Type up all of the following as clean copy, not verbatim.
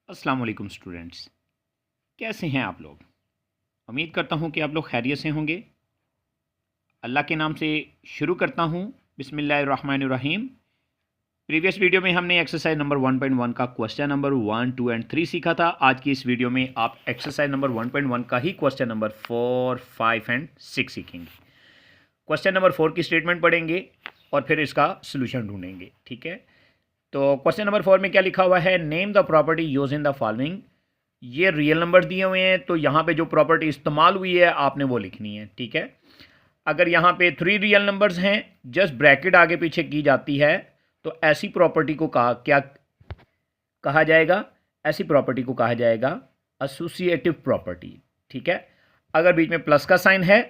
अस्सलाम वालेकुम स्टूडेंट्स। कैसे हैं आप लोग? उम्मीद करता हूं कि आप लोग खैरियत से होंगे। अल्लाह के नाम से शुरू करता हूं। बिस्मिल्लाहिर्रहमानिर्रहीम। प्रीवियस वीडियो में हमने एक्सरसाइज नंबर 1.1 का क्वेश्चन नंबर 1, 2 एंड 3 सीखा था। आज की इस वीडियो में आप एक्सरसाइज नंबर 1.1 का ही क्वेश्चन नंबर 4, 5 एंड 6 सीखेंगे। क्वेश्चन नंबर 4 की स्टेटमेंट पढ़ेंगे और फिर इसका सोल्यूशन ढूंढेंगे। ठीक है, तो क्वेश्चन नंबर 4 में क्या लिखा हुआ है? Name the property use in the following. ये रियल नंबर दिए हुए हैं, तो यहाँ पे जो प्रॉपर्टी इस्तेमाल हुई है आपने वो लिखनी है। ठीक है, अगर यहाँ पे 3 रियल नंबर्स हैं, जस्ट ब्रैकेट आगे पीछे की जाती है, तो ऐसी प्रॉपर्टी को क्या कहा जाएगा? ऐसी प्रॉपर्टी को कहा जाएगा एसोसिएटिव प्रॉपर्टी। ठीक है, अगर बीच में प्लस का साइन है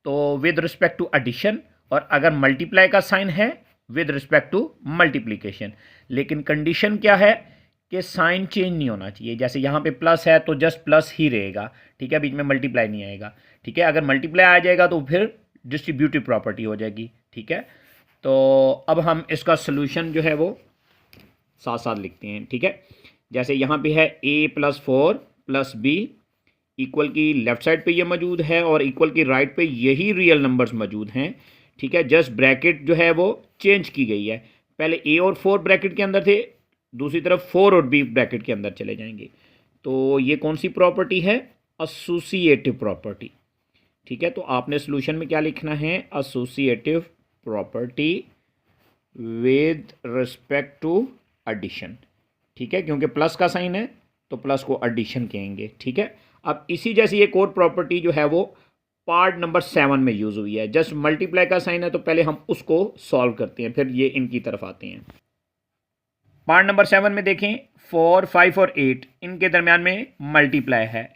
तो विद रिस्पेक्ट टू एडिशन, और अगर मल्टीप्लाई का साइन है विद रिस्पेक्ट टू मल्टीप्लीकेशन। लेकिन कंडीशन क्या है कि साइन चेंज नहीं होना चाहिए। जैसे यहाँ पे प्लस है तो जस्ट प्लस ही रहेगा। ठीक है, बीच में मल्टीप्लाई नहीं आएगा। ठीक है, अगर मल्टीप्लाई आ जाएगा तो फिर डिस्ट्रीब्यूटिव प्रॉपर्टी हो जाएगी। ठीक है, तो अब हम इसका सोल्यूशन जो है वो साथ साथ लिखते हैं। ठीक है, जैसे यहाँ पे है a+4+b इक्वल की लेफ्ट साइड पे ये मौजूद है और इक्वल की राइट पे यही रियल नंबर्स मौजूद हैं। ठीक है, जस्ट ब्रैकेट जो है वो चेंज की गई है। पहले a और 4 ब्रैकेट के अंदर थे, दूसरी तरफ 4 और b ब्रैकेट के अंदर चले जाएंगे। तो ये कौन सी प्रॉपर्टी है? Associative property. ठीक है, तो आपने सोल्यूशन में क्या लिखना है? Associative property with respect to addition. ठीक है, क्योंकि प्लस का साइन है तो प्लस को एडिशन कहेंगे। ठीक है, अब इसी जैसी एक और प्रॉपर्टी जो है वो पार्ट नंबर 7 में यूज़ हुई है। जस्ट मल्टीप्लाई का साइन है तो पहले हम उसको सॉल्व करते हैं, फिर ये इनकी तरफ आते हैं। पार्ट नंबर 7 में देखें, 4, 5 और 8 इनके दरमियान में मल्टीप्लाई है।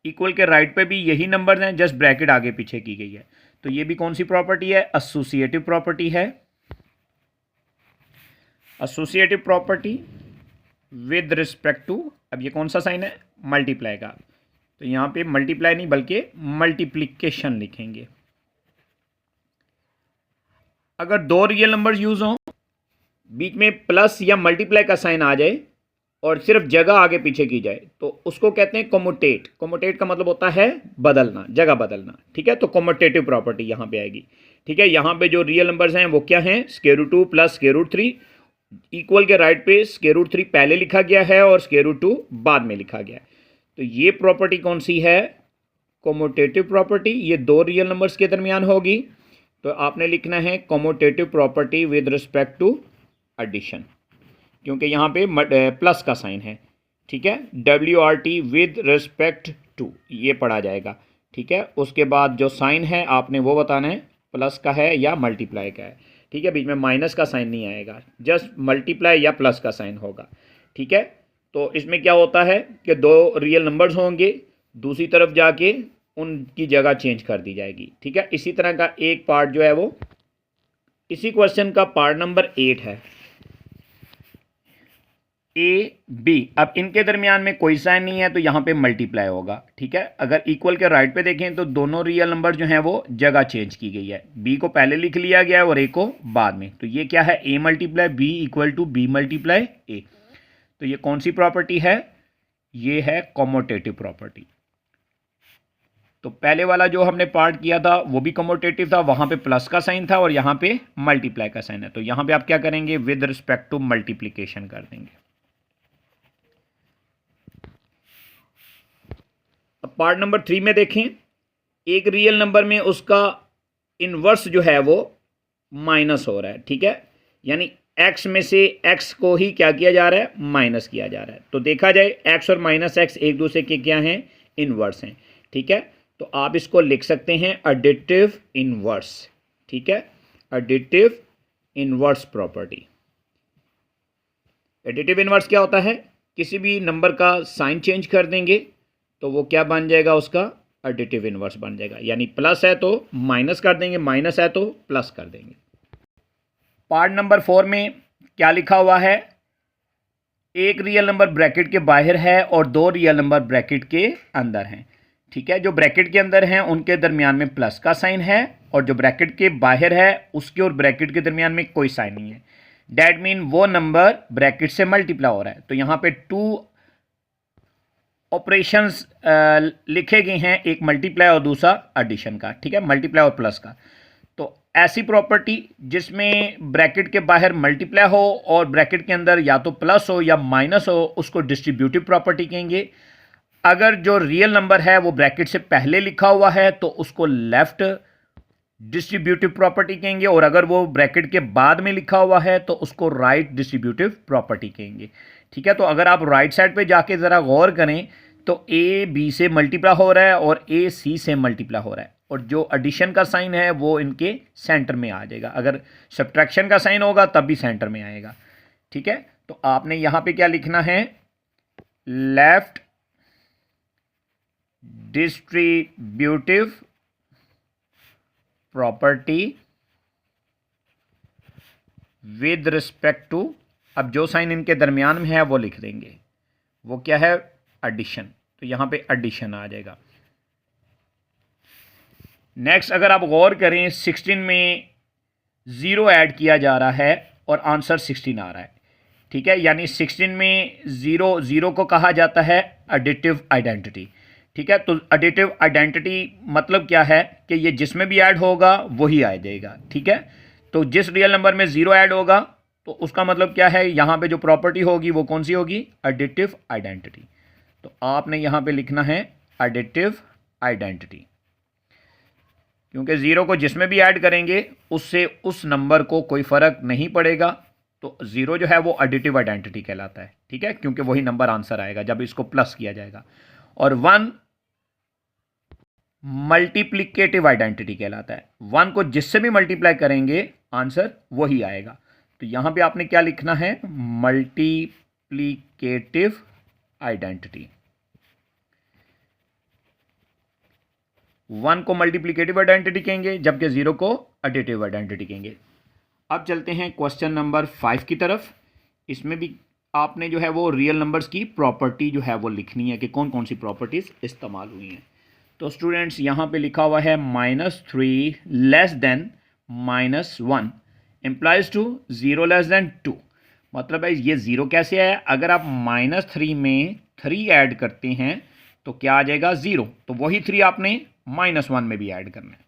इक्वल के राइट पे भी यही नंबर हैं, जस्ट ब्रैकेट आगे पीछे की गई है। तो ये भी कौन सी प्रॉपर्टी है? एसोसिएटिव प्रॉपर्टी है। Associative property with respect to, अब ये कौन सा साइन है? मल्टीप्लाई का। तो यहाँ पे मल्टीप्लाई नहीं बल्कि मल्टीप्लिकेशन लिखेंगे। अगर 2 रियल नंबर यूज हों, बीच में प्लस या मल्टीप्लाई का साइन आ जाए और सिर्फ जगह आगे पीछे की जाए तो उसको कहते हैं कोमोटेट। कोमोटेट का मतलब होता है बदलना, जगह बदलना। ठीक है, तो कोमोटेटिव प्रॉपर्टी यहाँ पे आएगी। ठीक है, यहाँ पे जो रियल नंबर्स हैं वो क्या हैं? √2 प्लस √3। इक्वल के राइट पे √3 पहले लिखा गया है और √2 बाद में लिखा गया है। तो ये प्रॉपर्टी कौन सी है? Commutative property. ये 2 रियल नंबर्स के दरमियान होगी, तो आपने लिखना है commutative property with respect to addition, क्योंकि यहाँ पे प्लस का साइन है। ठीक है, WRT विद रिस्पेक्ट टू ये पढ़ा जाएगा। ठीक है, उसके बाद जो साइन है आपने वो बताना है प्लस का है या मल्टीप्लाई का है। ठीक है, बीच में माइनस का साइन नहीं आएगा, जस्ट मल्टीप्लाई या प्लस का साइन होगा। ठीक है, तो इसमें क्या होता है कि 2 रियल नंबर्स होंगे, दूसरी तरफ जाके उनकी जगह चेंज कर दी जाएगी। ठीक है, इसी तरह का एक पार्ट जो है वो इसी क्वेश्चन का पार्ट नंबर 8 है। AB, अब इनके दरमियान में कोई साइन नहीं है तो यहाँ पे मल्टीप्लाई होगा। ठीक है, अगर इक्वल के राइट पे देखें तो दोनों रियल नंबर जो हैं वो जगह चेंज की गई है। B को पहले लिख लिया गया है और A को बाद में। तो ये क्या है? A multiply B equal to B multiply A। तो ये कौन सी प्रॉपर्टी है? ये है कॉमोटेटिव प्रॉपर्टी। तो पहले वाला जो हमने पार्ट किया था वो भी कॉमोटेटिव था, वहां पे प्लस का साइन था और यहाँ पे मल्टीप्लाई का साइन है। तो यहाँ पे आप क्या करेंगे? विद रिस्पेक्ट टू मल्टीप्लीकेशन कर देंगे। अब पार्ट नंबर 3 में देखें, एक रियल नंबर में उसका इनवर्स जो है वो माइनस हो रहा है। ठीक है, यानी x में से x को ही क्या किया जा रहा है? माइनस किया जा रहा है। तो देखा जाए x और -x एक दूसरे के क्या हैं? इनवर्स हैं। ठीक है, तो आप इसको लिख सकते हैं एडिटिव इनवर्स। ठीक है, additive inverse property. Additive inverse क्या होता है? किसी भी नंबर का साइन चेंज कर देंगे तो वो क्या बन जाएगा? उसका एडिटिव इनवर्स बन जाएगा। यानी प्लस है तो माइनस कर देंगे, माइनस है तो प्लस कर देंगे। पार्ट नंबर 4 में क्या लिखा हुआ है? एक रियल नंबर ब्रैकेट के बाहर है और 2 रियल नंबर ब्रैकेट के अंदर हैं। ठीक है, जो ब्रैकेट के अंदर हैं उनके दरमियान में प्लस का साइन है और जो ब्रैकेट के बाहर है उसके और ब्रैकेट के दरमियान में कोई साइन नहीं है। डैट मीन वो नंबर ब्रैकेट से मल्टीप्लाई हो रहा है। तो यहाँ पे 2 ऑपरेशंस लिखे गए हैं, एक मल्टीप्लाई और दूसरा एडिशन का, ठीक है, मल्टीप्लाई और प्लस का। तो ऐसी प्रॉपर्टी जिसमें ब्रैकेट के बाहर मल्टीप्लाई हो और ब्रैकेट के अंदर या तो प्लस हो या माइनस हो, उसको डिस्ट्रीब्यूटिव प्रॉपर्टी कहेंगे। अगर जो रियल नंबर है वो ब्रैकेट से पहले लिखा हुआ है तो उसको लेफ्ट डिस्ट्रीब्यूटिव प्रॉपर्टी कहेंगे, और अगर वो ब्रैकेट के बाद में लिखा हुआ है तो उसको राइट डिस्ट्रीब्यूटिव प्रॉपर्टी कहेंगे, ठीक है। तो अगर आप राइट साइड पे जाके ज़रा गौर करें तो ए बी से मल्टीप्लाई हो रहा है और ए सी से मल्टीप्लाई हो रहा है, और जो एडिशन का साइन है वो इनके सेंटर में आ जाएगा। अगर सब्ट्रैक्शन का साइन होगा तब भी सेंटर में आएगा, ठीक है। तो आपने यहाँ पे क्या लिखना है, left distributive property with respect to, अब जो साइन इनके दरमियान में है वो लिख देंगे, वो क्या है, एडिशन। तो यहां पे एडिशन आ जाएगा। नेक्स्ट अगर आप गौर करें 16 में 0 ऐड किया जा रहा है और आंसर 16 आ रहा है, ठीक है, यानी 16 में 0 को कहा जाता है एडिटिव आइडेंटिटी, ठीक है। तो एडिटिव आइडेंटिटी मतलब क्या है कि ये जिसमें भी ऐड होगा वही आ जाएगा, ठीक है। तो जिस रियल नंबर में 0 ऐड होगा तो उसका मतलब क्या है, यहाँ पे जो प्रॉपर्टी होगी वो कौन सी होगी, एडिटिव आइडेंटिटी। तो आपने यहाँ पे लिखना है एडिटिव आइडेंटिटी, क्योंकि 0 को जिसमें भी ऐड करेंगे उससे उस नंबर को कोई फ़र्क नहीं पड़ेगा। तो 0 जो है वो एडिटिव आइडेंटिटी कहलाता है, ठीक है, क्योंकि वही नंबर आंसर आएगा जब इसको प्लस किया जाएगा। और 1 मल्टीप्लिकेटिव आइडेंटिटी कहलाता है, 1 को जिससे भी मल्टीप्लाई करेंगे आंसर वही आएगा। तो यहां पे आपने क्या लिखना है, मल्टीप्लिकेटिव आइडेंटिटी। 1 को मल्टीप्लिकेटिव आइडेंटिटी कहेंगे जबकि 0 को एडिटिव आइडेंटिटी कहेंगे। अब चलते हैं क्वेश्चन नंबर 5 की तरफ। इसमें भी आपने जो है वो रियल नंबर्स की प्रॉपर्टी जो है वो लिखनी है कि कौन कौन सी प्रॉपर्टीज इस्तेमाल हुई हैं। तो स्टूडेंट्स यहाँ पे लिखा हुआ है -3 less than -1 implies to 0 less than 2। मतलब है ये 0 कैसे आया, अगर आप -3 में 3 ऐड करते हैं तो क्या आ जाएगा, 0। तो वही 3 आपने -1 में भी ऐड करना है,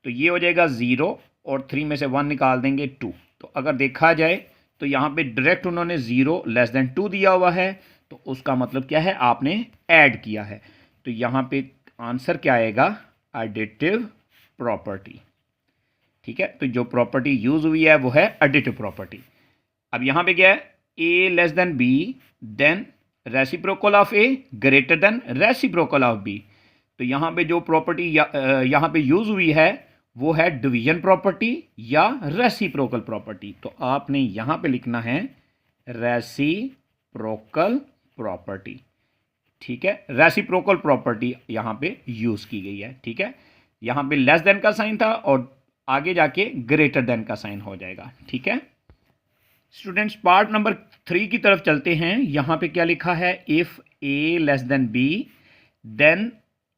तो ये हो जाएगा 0 और 3 में से 1 निकाल देंगे 2। तो अगर देखा जाए तो यहाँ पे डायरेक्ट उन्होंने 0 लेस देन 2 दिया हुआ है, तो उसका मतलब क्या है, आपने ऐड किया है। तो यहाँ पे आंसर क्या आएगा, एडिटिव प्रॉपर्टी, ठीक है। तो जो प्रॉपर्टी यूज हुई है वो है एडिटिव प्रॉपर्टी। अब यहाँ पे क्या है, A less than B then reciprocal of A greater than reciprocal of B. तो यहाँ पे जो प्रॉपर्टी यहाँ पे यूज हुई है वो है डिवीजन प्रॉपर्टी या रेसिप्रोकल प्रॉपर्टी। तो आपने यहाँ पे लिखना है रेसिप्रोकल प्रॉपर्टी, ठीक है। रेसिप्रोकल प्रॉपर्टी यहाँ पे यूज की गई है, ठीक है। यहाँ पे लेस देन का साइन था और आगे जाके ग्रेटर देन का साइन हो जाएगा, ठीक है। स्टूडेंट्स पार्ट नंबर 3 की तरफ चलते हैं। यहाँ पे क्या लिखा है, if A less than B then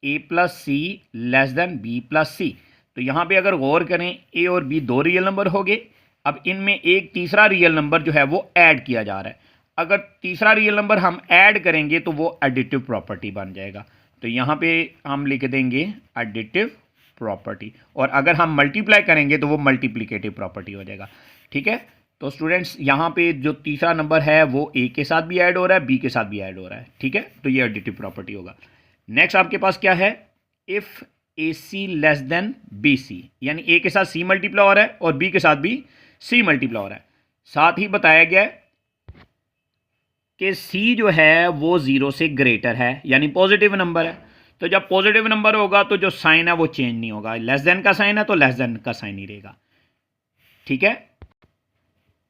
A plus C less than B plus C. तो यहाँ पे अगर गौर करें ए और बी 2 रियल नंबर हो गए, अब इनमें एक तीसरा रियल नंबर जो है वो ऐड किया जा रहा है। अगर तीसरा रियल नंबर हम ऐड करेंगे तो वो एडिटिव प्रॉपर्टी बन जाएगा। तो यहाँ पे हम लिख देंगे एडिटिव प्रॉपर्टी, और अगर हम मल्टीप्लाई करेंगे तो वो मल्टीप्लिकेटिव प्रॉपर्टी हो जाएगा, ठीक है। तो स्टूडेंट्स यहाँ पे जो तीसरा नंबर है वो ए के साथ भी ऐड हो रहा है, बी के साथ भी ऐड हो रहा है, ठीक है। तो ये एडिटिव प्रॉपर्टी होगा। नेक्स्ट आपके पास क्या है, if A C less than B C, यानी ए के साथ सी मल्टीप्लाई हो रहा है और बी के साथ भी सी मल्टीप्लाई हो रहा है। साथ ही बताया गया है कि सी जो है वो 0 से ग्रेटर है, यानी पॉजिटिव नंबर है। तो जब पॉजिटिव नंबर होगा तो जो साइन है वो चेंज नहीं होगा, लेस देन का साइन है तो लेस देन का साइन ही रहेगा, ठीक है।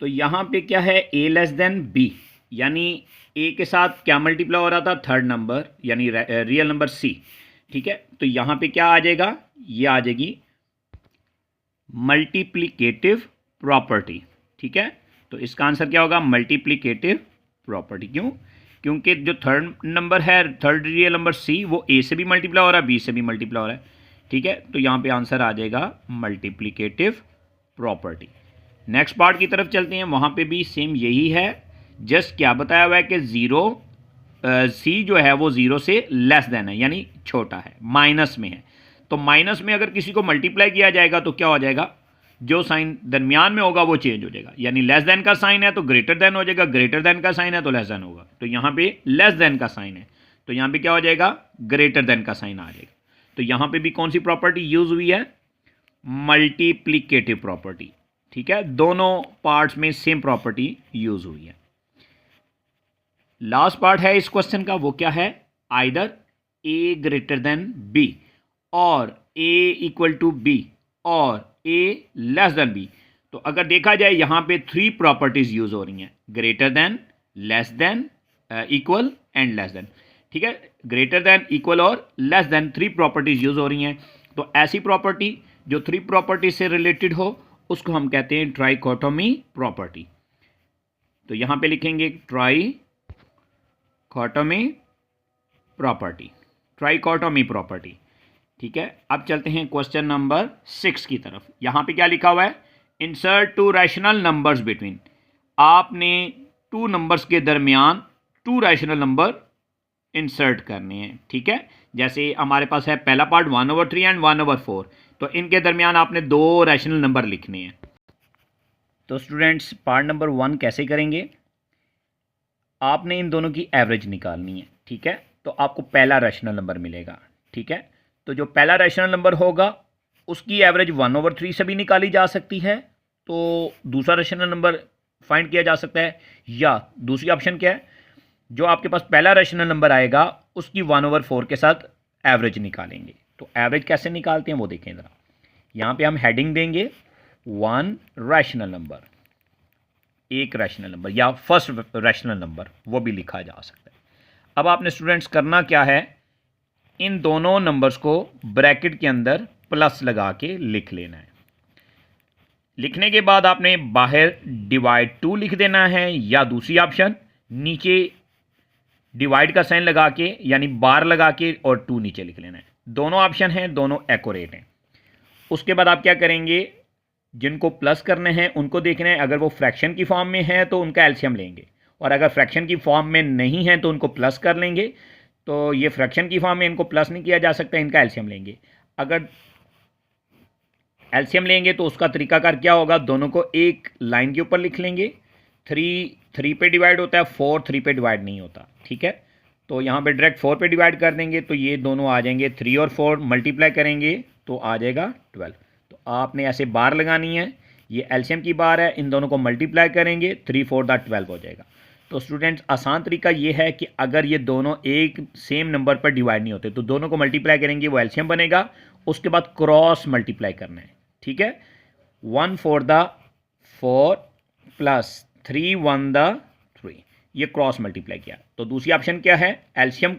तो यहाँ पे क्या है, ए लेस देन बी, यानी ए के साथ क्या मल्टीप्लाई हो रहा था, थर्ड नंबर यानी रियल नंबर सी, ठीक है। तो यहाँ पे क्या आ जाएगा, ये आ जाएगी मल्टीप्लिकेटिव प्रॉपर्टी, ठीक है। तो इसका आंसर क्या होगा, मल्टीप्लिकेटिव प्रॉपर्टी। क्यों, क्योंकि जो थर्ड नंबर है, थर्ड रियल नंबर सी, वो ए से भी मल्टीप्लाई हो रहा है, बी से भी मल्टीप्लाई हो रहा है, ठीक है। तो यहाँ पे आंसर आ जाएगा मल्टीप्लिकेटिव प्रॉपर्टी। नेक्स्ट पार्ट की तरफ चलते हैं, वहाँ पे भी सेम यही है, जस्ट क्या बताया हुआ है कि 0 सी जो है वो 0 से लेस देन है, यानी छोटा है, माइनस में है। तो माइनस में अगर किसी को मल्टीप्लाई किया जाएगा तो क्या हो जाएगा, जो साइन दरमियान में होगा वो चेंज हो जाएगा, यानी लेस देन का साइन है तो ग्रेटर देन हो जाएगा, ग्रेटर देन का साइन है तो लेस देन होगा। तो यहाँ पे लेस देन का साइन है तो यहाँ पे क्या हो जाएगा, ग्रेटर देन का साइन आ जाएगा। तो यहाँ पे भी कौन सी प्रॉपर्टी यूज हुई है, मल्टीप्लिकेटिव प्रॉपर्टी। ठीक है, दोनों पार्ट्स में सेम प्रॉपर्टी यूज हुई है। लास्ट पार्ट है इस क्वेश्चन का, वो क्या है, आइदर ए ग्रेटर देन बी और ए इक्वल टू बी और ए लेस देन बी। तो अगर देखा जाए यहाँ पे 3 प्रॉपर्टीज यूज हो रही हैं, greater than, less than, equal and less than. ठीक है, ग्रेटर देन, इक्वल और लेस देन 3 प्रॉपर्टीज यूज हो रही हैं। तो ऐसी प्रॉपर्टी जो 3 प्रॉपर्टी से रिलेटेड हो उसको हम कहते हैं ट्राइकोटोमी प्रॉपर्टी। तो यहाँ पे लिखेंगे ट्राइकोटोमी प्रॉपर्टी, ट्राइकोटोमी प्रॉपर्टी। ठीक है, अब चलते हैं क्वेश्चन नंबर 6 की तरफ। यहाँ पे क्या लिखा हुआ है, इंसर्ट 2 रैशनल नंबर्स बिटवीन। आपने 2 नंबर्स के दरमियान 2 रैशनल नंबर इंसर्ट करने हैं। ठीक है, जैसे हमारे पास है पहला पार्ट 1/3 एंड 1/4, तो इनके दरमियान आपने 2 रैशनल नंबर लिखने हैं। तो स्टूडेंट्स पार्ट नंबर 1 कैसे करेंगे, आपने इन दोनों की एवरेज निकालनी है। ठीक है, तो आपको पहला रैशनल नंबर मिलेगा। ठीक है, तो जो पहला रैशनल नंबर होगा उसकी एवरेज 1/3 से भी निकाली जा सकती है, तो दूसरा रैशनल नंबर फाइंड किया जा सकता है, या दूसरी ऑप्शन क्या है, जो आपके पास पहला रैशनल नंबर आएगा उसकी 1/4 के साथ एवरेज निकालेंगे। तो एवरेज कैसे निकालते हैं वो देखें ज़रा। यहाँ पे हम हेडिंग देंगे 1 रैशनल नंबर, एक रैशनल नंबर या फर्स्ट रैशनल नंबर, वो भी लिखा जा सकता है। अब आपने स्टूडेंट्स करना क्या है, इन दोनों नंबर्स को ब्रैकेट के अंदर प्लस लगा के लिख लेना है। लिखने के बाद आपने बाहर डिवाइड 2 लिख देना है, या दूसरी ऑप्शन नीचे डिवाइड का साइन लगा के यानी बार लगा के और 2 नीचे लिख लेना है। दोनों ऑप्शन हैं, दोनों एक्यूरेट हैं। उसके बाद आप क्या करेंगे, जिनको प्लस करने हैं उनको देखना है, अगर वो फ्रैक्शन की फॉर्म में है तो उनका एलसीएम लेंगे, और अगर फ्रैक्शन की फॉर्म में नहीं है तो उनको प्लस कर लेंगे। तो ये फ्रैक्शन की फॉर्म में इनको प्लस नहीं किया जा सकता, इनका एलसीएम लेंगे। अगर एलसीएम लेंगे तो उसका तरीकाकार क्या होगा, दोनों को एक लाइन के ऊपर लिख लेंगे। 3 पे डिवाइड होता है, 4 3 पे डिवाइड नहीं होता। ठीक है, तो यहाँ पे डायरेक्ट 4 पे डिवाइड कर देंगे, तो ये दोनों आ जाएंगे, 3 और 4 मल्टीप्लाई करेंगे तो आ जाएगा 12। तो आपने ऐसे बार लगानी है, ये एलसीएम की बार है, इन दोनों को मल्टीप्लाई करेंगे, 3 4 12 हो जाएगा। तो स्टूडेंट्स आसान तरीका ये है कि अगर ये दोनों एक सेम नंबर पर डिवाइड नहीं होते तो दोनों को मल्टीप्लाई करेंगे, वो एलसीएम बनेगा। उसके बाद क्रॉस मल्टीप्लाई करना है। ठीक है, 1 4 4 प्लस 3 1 3, ये क्रॉस मल्टीप्लाई किया। तो दूसरी ऑप्शन क्या है, एलसीएम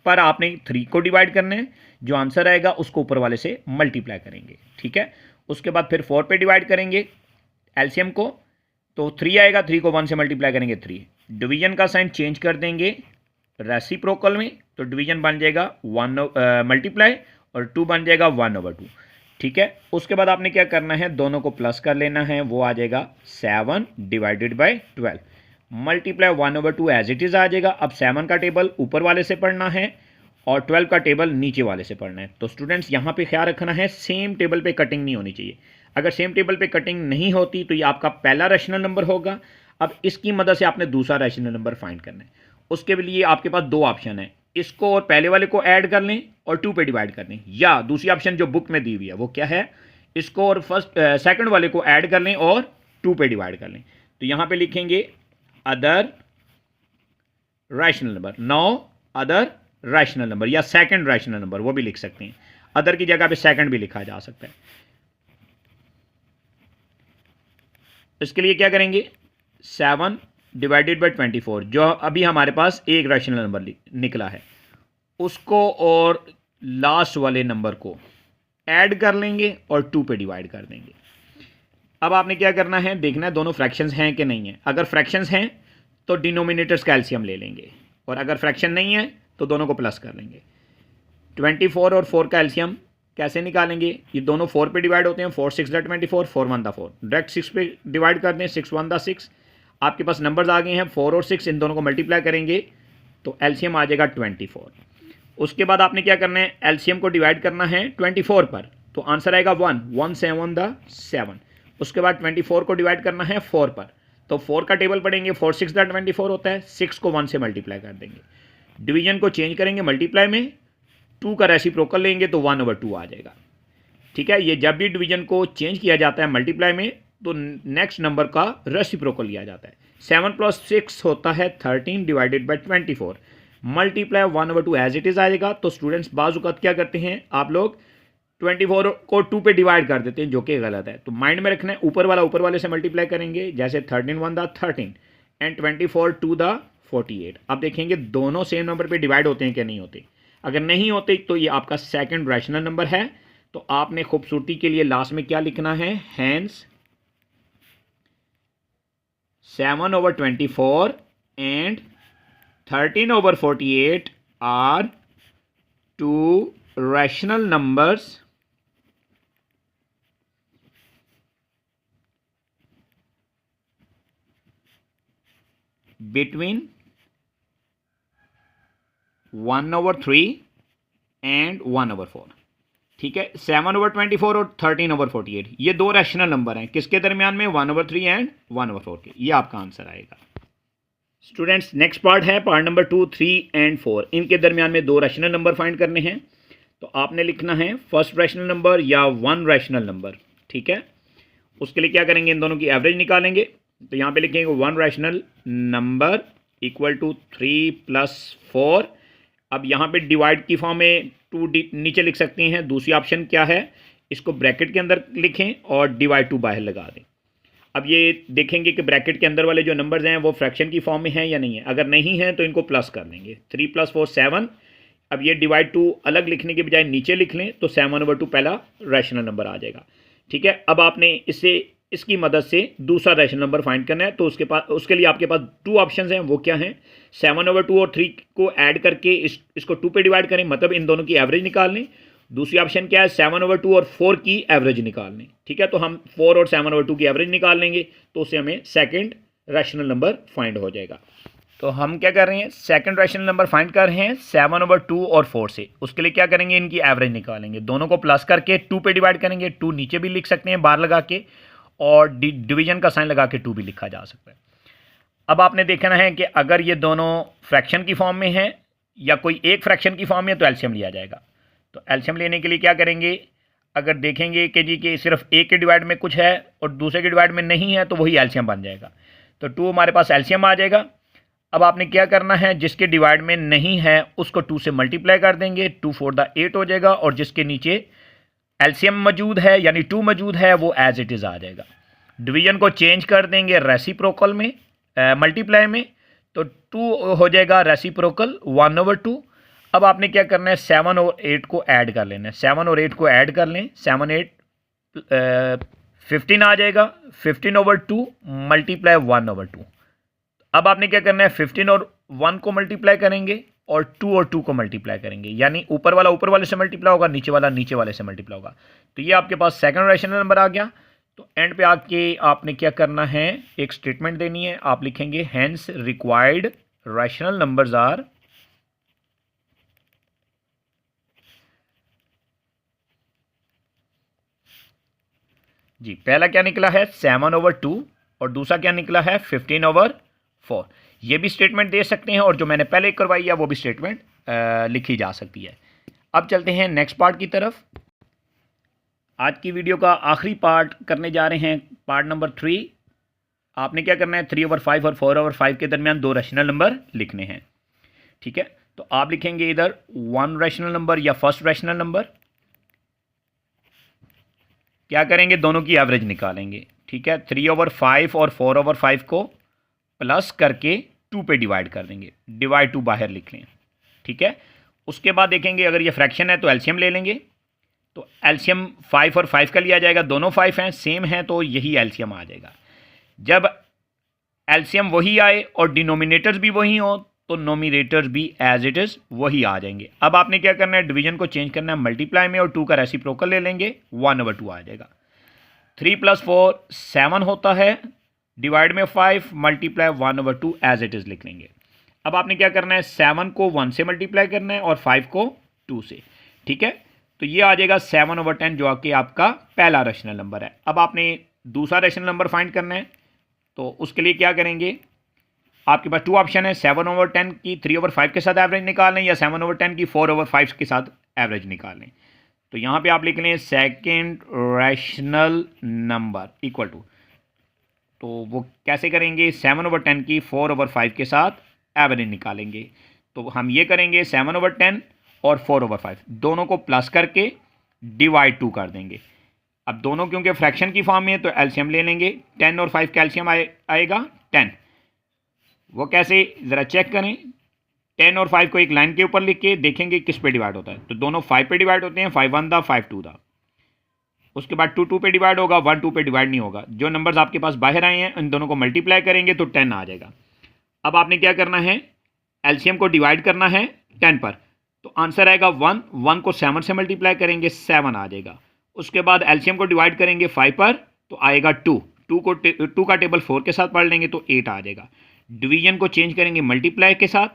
पर आपने 3 को डिवाइड करना है, जो आंसर आएगा उसको ऊपर वाले से मल्टीप्लाई करेंगे। ठीक है, उसके बाद फिर 4 पे डिवाइड करेंगे एलसीएम को, तो 3 आएगा, 3 को 1 से मल्टीप्लाई करेंगे 3। डिवीजन का साइन चेंज कर देंगे रेसिप्रोकल में, तो डिवीजन बन जाएगा 1 मल्टीप्लाई और 2 बन जाएगा 1/2। ठीक है, उसके बाद आपने क्या करना है, दोनों को प्लस कर लेना है, वो आ जाएगा 7 divided by 12 multiply 1/2 as it is आ जाएगा। अब 7 का टेबल ऊपर वाले से पढ़ना है और 12 का टेबल नीचे वाले से पढ़ना है। तो स्टूडेंट्स यहाँ पे ख्याल रखना है, सेम टेबल पे कटिंग नहीं होनी चाहिए। अगर सेम टेबल पे कटिंग नहीं होती तो ये आपका पहला रैशनल नंबर होगा। अब इसकी मदद से आपने दूसरा रैशनल नंबर फाइंड करना है। उसके लिए आपके पास 2 ऑप्शन है, इसको और पहले वाले को ऐड कर लें और 2 पे डिवाइड कर लें, या दूसरी ऑप्शन जो बुक में दी हुई है वो क्या है, इसको और सेकंड वाले को ऐड कर लें और 2 पे डिवाइड कर लें। तो यहाँ पे लिखेंगे other rational number, no other rational number, या सेकंड रैशनल नंबर, वो भी लिख सकते हैं। अदर की जगह पे सेकंड भी लिखा जा सकता है। इसके लिए क्या करेंगे, 7 डिवाइडेड बाई 24, जो अभी हमारे पास एक रैशनल नंबर निकला है, उसको और लास्ट वाले नंबर को ऐड कर लेंगे और 2 पे डिवाइड कर देंगे। अब आपने क्या करना है, देखना है दोनों फ्रैक्शंस हैं कि नहीं है। अगर फ्रैक्शंस हैं तो डिनोमिनेटर्स का एलसीएम ले लेंगे, और अगर फ्रैक्शन नहीं है तो दोनों को प्लस कर लेंगे। 24 और 4 का एलसीएम कैसे निकालेंगे, ये दोनों 4 पे डिवाइड होते हैं, 4 6 24, 4 1 4, डायरेक्ट 6 पे डिवाइड कर दें, 6 1 6। आपके पास नंबर्स आ गए हैं 4 और 6, इन दोनों को मल्टीप्लाई करेंगे तो एलसीएम आ जाएगा 24। उसके बाद आपने क्या करना है, एलसीएम को डिवाइड करना है 24 पर, तो आंसर आएगा 1, 1 7 द 7। उसके बाद 24 को डिवाइड करना है 4 पर, तो 4 का टेबल पढ़ेंगे, 4 6 द 24 होता है, 6 को 1 से मल्टीप्लाई कर देंगे, डिवीजन को चेंज करेंगे मल्टीप्लाई में, 2 का रेसिप्रोकल लेंगे तो 1/2 आ जाएगा। ठीक है, ये जब भी डिवीजन को चेंज किया जाता है मल्टीप्लाई में तो नेक्स्ट नंबर का रेसिप्रोकल लिया जाता है। 7 + 6 होता है 13 divided by 24, multiply 1/2 as it is आएगा। तो स्टूडेंट्स बाज़ औक़ात क्या करते हैं, आप लोग 24 को 2 पे डिवाइड कर देते हैं, जो कि गलत है। तो माइंड में रखना है, ऊपर वाला ऊपर वाले से मल्टीप्लाई करेंगे, जैसे 13 1 द 13 एंड 24 2 द 48। अब देखेंगे दोनों सेम नंबर पे डिवाइड होते हैं कि नहीं होते। अगर नहीं होते तो ये आपका सेकंड रैशनल नंबर है। तो आपने खूबसूरती के लिए लास्ट में क्या लिखना है, hence 7/24 and 13/48 are 2 rational numbers between 1/3 and 1/4। ठीक है, 7/24 और 13/48 ये 2 रैशनल नंबर हैं, किसके दरमियान में, 1/3 एंड 1/4 के। ये आपका आंसर आएगा। स्टूडेंट्स नेक्स्ट पार्ट है पार्ट नंबर 2, 3 एंड 4। इनके दरमियान में 2 रैशनल नंबर फाइंड करने हैं। तो आपने लिखना है फर्स्ट रैशनल नंबर या 1 रैशनल नंबर। ठीक है, उसके लिए क्या करेंगे, इन दोनों की एवरेज निकालेंगे। तो यहाँ पे लिखेंगे 1 रैशनल नंबर इक्वल टू 3 + 4। अब यहाँ पे डिवाइड की फॉर्म में 2 नीचे लिख सकते हैं। दूसरी ऑप्शन क्या है, इसको ब्रैकेट के अंदर लिखें और डिवाइड 2 बाहर लगा दें। अब ये देखेंगे कि ब्रैकेट के अंदर वाले जो नंबर्स हैं वो फ्रैक्शन की फॉर्म में हैं या नहीं है। अगर नहीं है तो इनको प्लस कर लेंगे, 3 + 4 7। अब ये डिवाइड 2 अलग लिखने के बजाय नीचे लिख लें तो 7/2 पहला रैशनल नंबर आ जाएगा। ठीक है, अब आपने इसकी मदद से दूसरा रैशनल नंबर फाइंड करना है। तो उसके लिए आपके पास 2 ऑप्शंस हैं, वो क्या हैं, 7/2 और 3 को ऐड करके इसको 2 पे डिवाइड करें, मतलब इन दोनों की एवरेज निकाल लें। दूसरी ऑप्शन क्या है, 7/2 और 4 की एवरेज निकाल लें। ठीक है, तो हम 4 और 7/2 की एवरेज निकाल लेंगे तो उससे हमें सेकंड रैशनल नंबर फाइंड हो जाएगा। तो हम क्या कर रहे हैं, सेकंड रैशनल नंबर फाइंड कर रहे हैं 7/2 और 4 से। उसके लिए क्या करेंगे, इनकी एवरेज निकालेंगे, दोनों को प्लस करके 2 पे डिवाइड करेंगे। 2 नीचे भी लिख सकते हैं बार लगा के, और डिवीजन का साइन लगा के 2 भी लिखा जा सकता है। अब आपने देखना है कि अगर ये दोनों फ्रैक्शन की फॉर्म में हैं या कोई एक फ्रैक्शन की फॉर्म में, तो एलसीएम लिया जाएगा। तो एलसीएम लेने के लिए क्या करेंगे, अगर देखेंगे कि जी कि सिर्फ एक के डिवाइड में कुछ है और दूसरे के डिवाइड में नहीं है, तो वही एलसीएम बन जाएगा। तो 2 हमारे पास एलसीएम आ जाएगा। अब आपने क्या करना है, जिसके डिवाइड में नहीं है उसको 2 से मल्टीप्लाई कर देंगे, 2 4 द 8 हो जाएगा, और जिसके नीचे एलसीएम मौजूद है यानी 2 मौजूद है वो एज इट इज़ आ जाएगा। डिवीजन को चेंज कर देंगे रेसिप्रोकल में, मल्टीप्लाई में, तो 2 हो जाएगा रेसिप्रोकल 1/2। अब आपने क्या करना है, 7 और 8 को ऐड कर लेना है। 7 और 8 को ऐड कर लें, 7 8 15 आ जाएगा। 15/2 मल्टीप्लाई 1/2। अब आपने क्या करना है, 15 और 1 को मल्टीप्लाई करेंगे और 2 और 2 को मल्टीप्लाई करेंगे, यानी ऊपर वाला ऊपर वाले से मल्टीप्लाई होगा, नीचे वाला नीचे वाले से मल्टीप्लाई होगा। तो ये आपके पास सेकंड रैशनल नंबर आ गया। तो एंड पे आके आपने क्या करना है, एक स्टेटमेंट देनी है। आप लिखेंगे hence required rational numbers R G, पहला क्या निकला है 7/2 और दूसरा क्या निकला है 15/4। ये भी स्टेटमेंट दे सकते हैं और जो मैंने पहले करवाई है वो भी स्टेटमेंट लिखी जा सकती है। अब चलते हैं नेक्स्ट पार्ट की तरफ। आज की वीडियो का आखिरी पार्ट करने जा रहे हैं, पार्ट नंबर 3। आपने क्या करना है, 3/5 और 4/5 के दरमियान 2 रैशनल नंबर लिखने हैं। ठीक है, तो आप लिखेंगे इधर 1 रैशनल नंबर या फर्स्ट रैशनल नंबर। क्या करेंगे, दोनों की एवरेज निकालेंगे। ठीक है, 3/5 और 4/5 को प्लस करके 2 पे डिवाइड कर देंगे, डिवाइड 2 बाहर लिख लें। ठीक है, उसके बाद देखेंगे अगर ये फ्रैक्शन है तो एलसीएम ले लेंगे। तो एलसीएम 5 और 5 का लिया जाएगा, दोनों 5 हैं, सेम हैं, तो यही एलसीएम आ जाएगा। जब एलसीएम वही आए और डिनोमिनेटर्स भी वही हो तो नोमिनेटर्स भी एज इट इज़ वही आ जाएंगे। अब आपने क्या करना है, डिवीजन को चेंज करना है मल्टीप्लाई में, और 2 का रेसिप्रोकल ले लेंगे, 1/2 आ जाएगा। 3 + 4 7 होता है, डिवाइड में 5, मल्टीप्लाई 1/2 एज इट इज़ लिख लेंगे। अब आपने क्या करना है, 7 को 1 से मल्टीप्लाई करना है और 5 को 2 से। ठीक है, तो ये आ जाएगा 7/10 जो कि आपका पहला रेशनल नंबर है। अब आपने दूसरा रेशनल नंबर फाइंड करना है, तो उसके लिए क्या करेंगे, आपके पास 2 ऑप्शन है, 7/10 की 3/5 के साथ एवरेज निकाल लें या 7/10 की 4/5 के साथ एवरेज निकाल लें। तो यहाँ पे आप लिख लें second rational number equal to, तो वो कैसे करेंगे, 7/10 की 4/5 के साथ एवरेज निकालेंगे। तो हम ये करेंगे 7/10 और 4/5 दोनों को प्लस करके डिवाइड 2 कर देंगे। अब दोनों क्योंकि फ्रैक्शन की फॉर्म में है तो एलसीएम ले लेंगे, 10 और 5 का एलसीएम आएगा 10। वो कैसे, ज़रा चेक करें, 10 और 5 को एक लाइन के ऊपर लिख के देखेंगे किस पे डिवाइड होता है। तो दोनों 5 पे डिवाइड होते हैं, 5 1 दा 5 2 दा। उसके बाद 2 2 पे डिवाइड होगा, 1 2 पे डिवाइड नहीं होगा। जो नंबर्स आपके पास बाहर आए हैं इन दोनों को मल्टीप्लाई करेंगे तो 10 आ जाएगा। अब आपने क्या करना है, एलसीएम को डिवाइड करना है 10 पर, तो आंसर आएगा 1। 1 को 7 से मल्टीप्लाई करेंगे 7 आ जाएगा। उसके बाद एलसीएम को डिवाइड करेंगे 5 पर तो आएगा 2। 2 का टेबल 4 के साथ पढ़ लेंगे तो 8 आ जाएगा। डिवीजन को चेंज करेंगे मल्टीप्लाई के साथ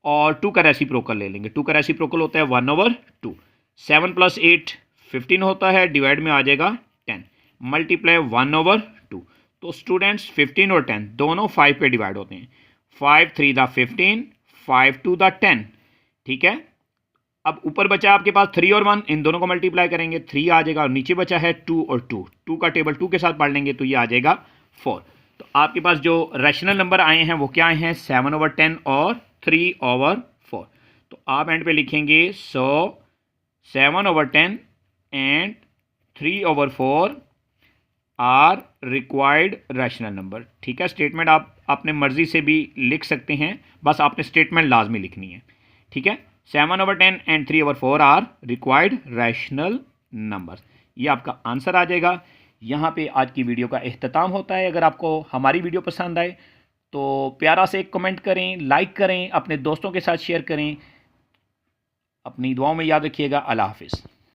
और 2 का रेसिप्रोकल ले लेंगे। 2 का रेसिप्रोकल होता है 1/2। 7 + 8 15 होता है, डिवाइड में आ जाएगा 10, मल्टीप्लाई 1/2। तो स्टूडेंट्स 15 और 10 दोनों 5 पे डिवाइड होते हैं। 5 3 दा 15, 5 2 दा 10। ठीक है, अब ऊपर बचा आपके पास 3 और 1, इन दोनों को मल्टीप्लाई करेंगे 3 आ जाएगा, और नीचे बचा है 2 और 2। 2 का टेबल 2 के साथ पढ़ लेंगे तो ये आ जाएगा 4। तो आपके पास जो रैशनल नंबर आए हैं वो क्या आए हैं, 7/10 और 3/4। तो आप एंड पे लिखेंगे 7/10 and 3/4 are required rational number. ठीक है, स्टेटमेंट आप अपने मर्जी से भी लिख सकते हैं, बस आपने स्टेटमेंट लाजमी लिखनी है। ठीक है, 7/10 and 3/4 are required rational numbers, ये आपका आंसर आ जाएगा। यहाँ पे आज की वीडियो का इख्तिताम होता है। अगर आपको हमारी वीडियो पसंद आए तो प्यारा से एक कमेंट करें, लाइक करें, अपने दोस्तों के साथ शेयर करें। अपनी दुआओं में याद रखिएगा। अल्लाह हाफिज़।